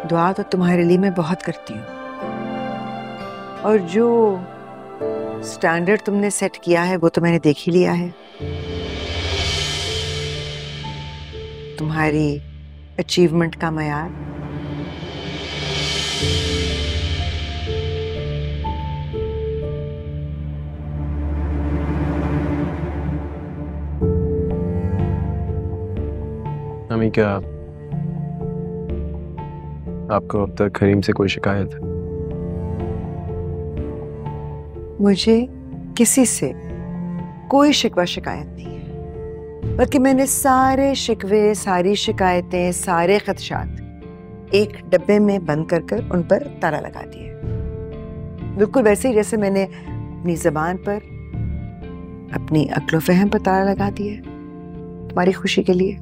दुआ तो तुम्हारे लिए मैं बहुत करती हूँ, और जो स्टैंडर्ड तुमने सेट किया है वो तो मैंने देख ही लिया है। तुम्हारी अचीवमेंट का मयार मम्मी, क्या आपको अब तक करीम से कोई शिकायत है? मुझे किसी से कोई शिकवा शिकायत नहीं है, बल्कि मैंने सारे शिकवे, सारी शिकायतें, सारे खदशात एक डब्बे में बंद कर कर उन पर ताला लगा दिया, बिल्कुल वैसे ही जैसे मैंने अपनी ज़बान पर, अपनी अक्ल फहम पर ताला लगा दिया तुम्हारी खुशी के लिए।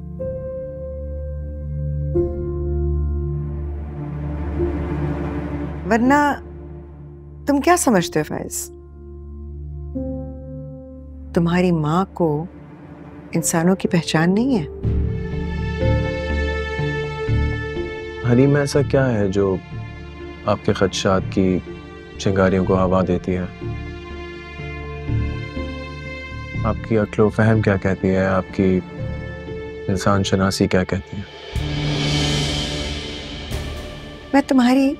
वरना तुम क्या समझते हो फैज, तुम्हारी माँ को इंसानों की पहचान नहीं है? हरीम में ऐसा क्या है जो आपके खदशात की चिंगारियों को हवा देती है? आपकी अक्ल फहम क्या कहती है? आपकी इंसान शनासी क्या कहती है? मैं तुम्हारी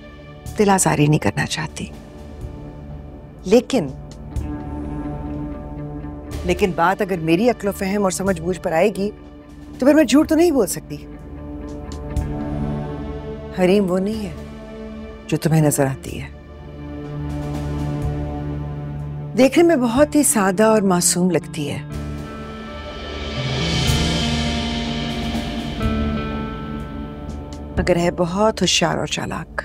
दिल आज़ारी नहीं करना चाहती, लेकिन बात अगर मेरी अक्ल फहम और समझ बूझ पर आएगी तो फिर मैं झूठ तो नहीं बोल सकती। हरीम वो नहीं है जो तुम्हें नजर आती है। देखने में बहुत ही सादा और मासूम लगती है, मगर है बहुत होशियार और चालाक।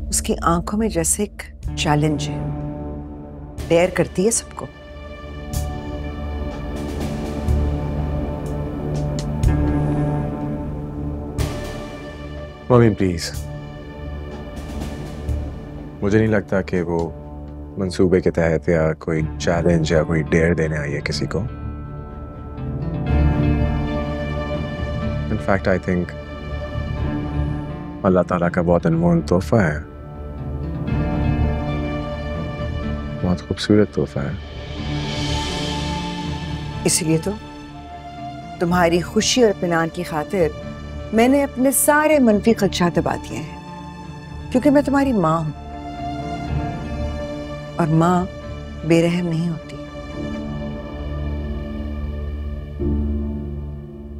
उसकी आंखों में जैसे एक चैलेंज है, डेयर करती है सबको। मम्मी प्लीज, मुझे नहीं लगता कि वो मंसूबे के तहत या कोई चैलेंज या कोई डेयर देने आई है किसी को। इनफैक्ट आई थिंक अल्लाह ताला का बहुत अनमोल तोहफा है, बहुत खूबसूरत तोहफा है। इसलिए तो तुम्हारी खुशी और इत्मीनान की खातिर मैंने अपने सारे मनफी खदशात दबा दिए हैं, क्योंकि मैं तुम्हारी माँ हूं और माँ बेरहम नहीं होती।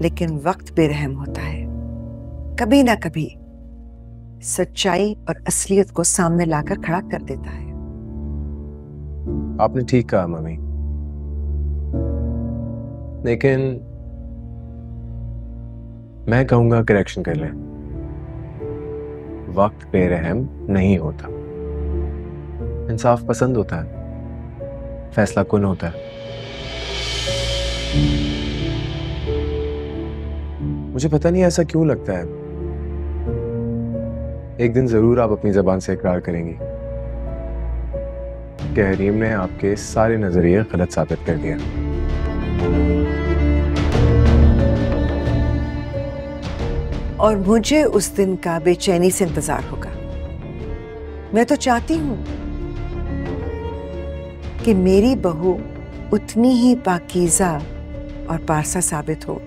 लेकिन वक्त बेरहम होता है, कभी ना कभी सच्चाई और असलियत को सामने लाकर खड़ा कर देता है। आपने ठीक कहा मम्मी, लेकिन मैं कहूंगा करेक्शन कर लें। वक्त बेरहम नहीं होता, इंसाफ पसंद होता है, फैसला कुन होता है। मुझे पता नहीं ऐसा क्यों लगता है, एक दिन जरूर आप अपनी जबान से इकरार करेंगी कि हरीम ने आपके सारे नजरिए गलत साबित कर दिया। और मुझे उस दिन का बेचैनी से इंतजार होगा। मैं तो चाहती हूं कि मेरी बहू उतनी ही पाकीज़ा और पारसा साबित हो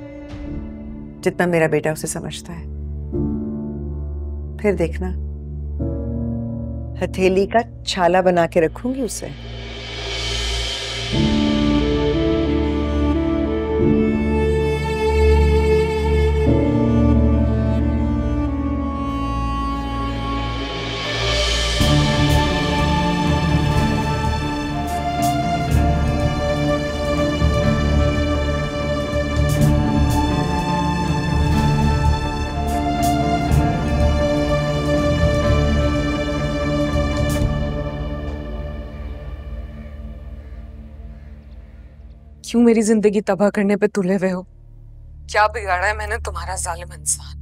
जितना मेरा बेटा उसे समझता है। फिर देखना, हथेली का छाला बना के रखूंगी उसे। क्यों मेरी जिंदगी तबाह करने पे तुले हुए हो? क्या बिगाड़ा है मैंने तुम्हारा जालिम इंसान?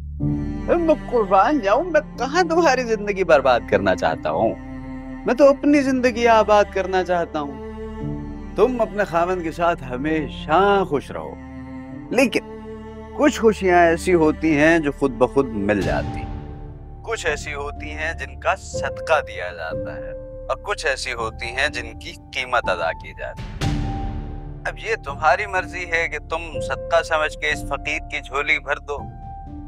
मैं कुर्बान जाऊं, मैं कहाँ तुम्हारी जिंदगी बर्बाद करना चाहता हूँ। मैं तो अपनी जिंदगी आबाद करना चाहता हूँ। तुम अपने खामन के साथ हमेशा खुश रहो, लेकिन कुछ खुशियां ऐसी होती हैं जो खुद ब खुद मिल जाती, कुछ ऐसी होती हैं जिनका सदका दिया जाता है, और कुछ ऐसी होती हैं जिनकी कीमत अदा की जाती है। अब ये तुम्हारी मर्जी है कि तुम सदका समझ के इस फकीर की झोली भर दो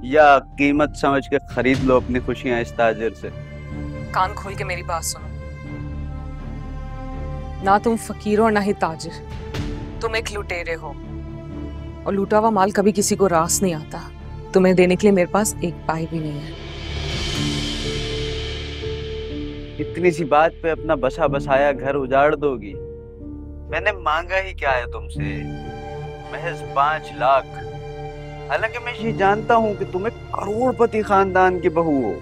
या कीमत समझ के खरीद लो अपनी खुशियां इस ताजिर से। कान खोल के मेरी बात सुनो, ना तुम फकीर हो ना ही ताजिर, तुम एक लुटेरे हो, और लूटा हुआ माल कभी किसी को रास नहीं आता। तुम्हें देने के लिए मेरे पास एक पाई भी नहीं है। इतनी सी बात पे अपना बसा बसाया घर उजाड़ दोगी? मैंने मांगा ही क्या है तुमसे? महज 5 लाख। हालांकि मैं ये जानता हूँ कि तुम एक करोड़पति खानदान की बहू हो।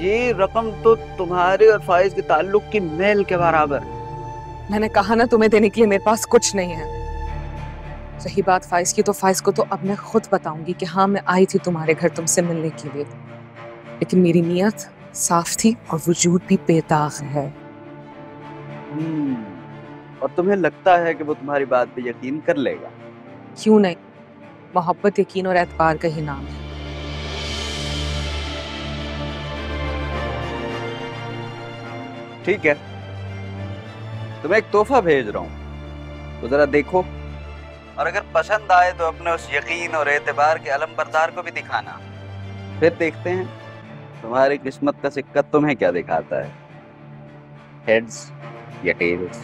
ये रकम तो तुम्हारे और फाइज के ताल्लुक की मेल के बराबर। मैंने कहा ना, तुम्हें देने के लिए मेरे पास कुछ नहीं है। रही बात फाइज की, तो फाइज को तो अब मैं खुद बताऊंगी कि हाँ, मैं आई थी तुम्हारे घर तुमसे मिलने के लिए, लेकिन मेरी नीयत साफ थी और वजूद भी बेदाग है। और तुम्हें लगता है कि वो तुम्हारी बात पे यकीन कर लेगा? क्यों नहीं, मोहब्बत यकीन और एतबार का ही नाम है। ठीक है, तुम्हें एक तोहफा भेज रहा हूँ, तो जरा देखो, और अगर पसंद आए तो अपने उस यकीन और एतबार के अलमबरदार को भी दिखाना। फिर देखते हैं तुम्हारी किस्मत का सिक्का तुम्हें क्या दिखाता है, हेड्स या टेल्स।